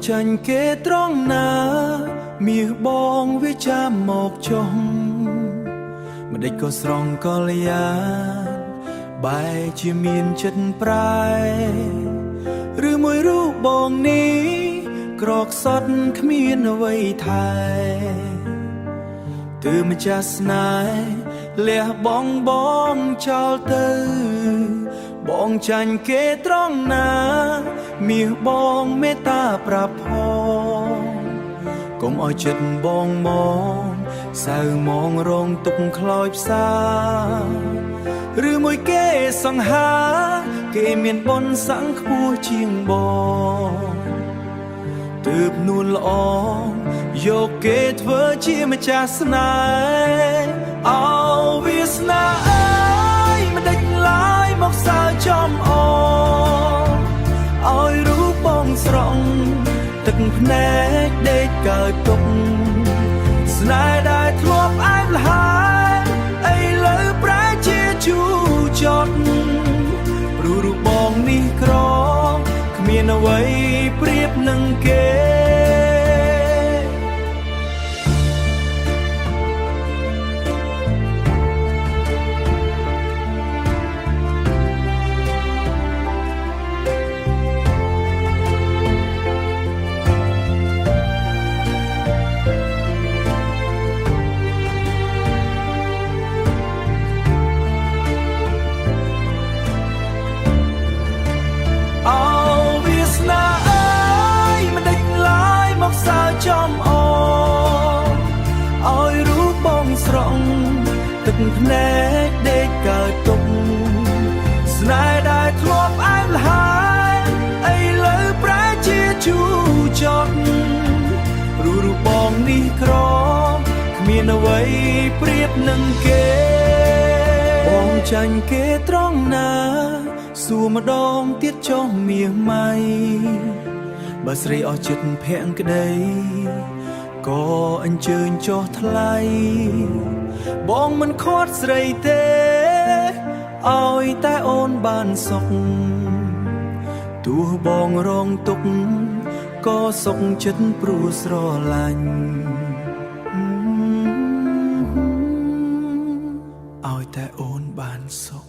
ចាញ់គេត្រង់ណាមាសបងវាចាំមកចុះម្ដេចក៏ស្រង់កលយាបែរជាមានចិត្តប្រែឬមួយរូបបងនេះក្រកសត់គ្មានអ្វីថែទើម្ចាស់ស្នេហ៍លះបងចោលទៅបងចាញ់គេត្រង់ណាមាសបងមេត្តាប្រាប់ផងកុំឲ្យចិត្តបងមកសៅមងរងទុកខ្លោចផ្សាឬមួយគេសង្ហាគេមានបុណ្យស័ក្តិខ្ពស់ជាងបងទើបនួនល្អយកគេធ្វើជាម្ចាស់ស្នេហ៍អោវាសនាអើយមិនដេចឡើយមកសើចំអឲ្យរូបបងស្រង់ទឹកភ្នែកដេកកើតទុកស្នេហ៍ដែលធ្លាប់អែបល្ហាឥឡូវប្រែជាជូរចត់ព្រោះរូបបងនេះក្រគ្មានអ្វីប្រៀបនឹងគេចំអឲ្យរូបបងស្រង់ទឹកភ្នែកដេកកើតទុកស្នេហ៍ដែលធ្លាប់អែបល្ហាឥឡូវប្រែជាជូរចត់ព្រោះរូបបងនេះក្រគ្មានអ្វីប្រៀបនឹងគេបងចាញ់គេត្រង់ណាសួរម្ដងទៀតចុះមាសម៉ៃបើស្រីអស់ចិត្តភក្តីក៏អញ្ជើញចុះថ្លៃបងមិនខាត់ស្រីទេឲ្យតែអូនបានសុខទោះបងរងទុក្ខក៏សុខចិត្តព្រោះស្រឡាញ់ឲ្យតែអូនបានសុខ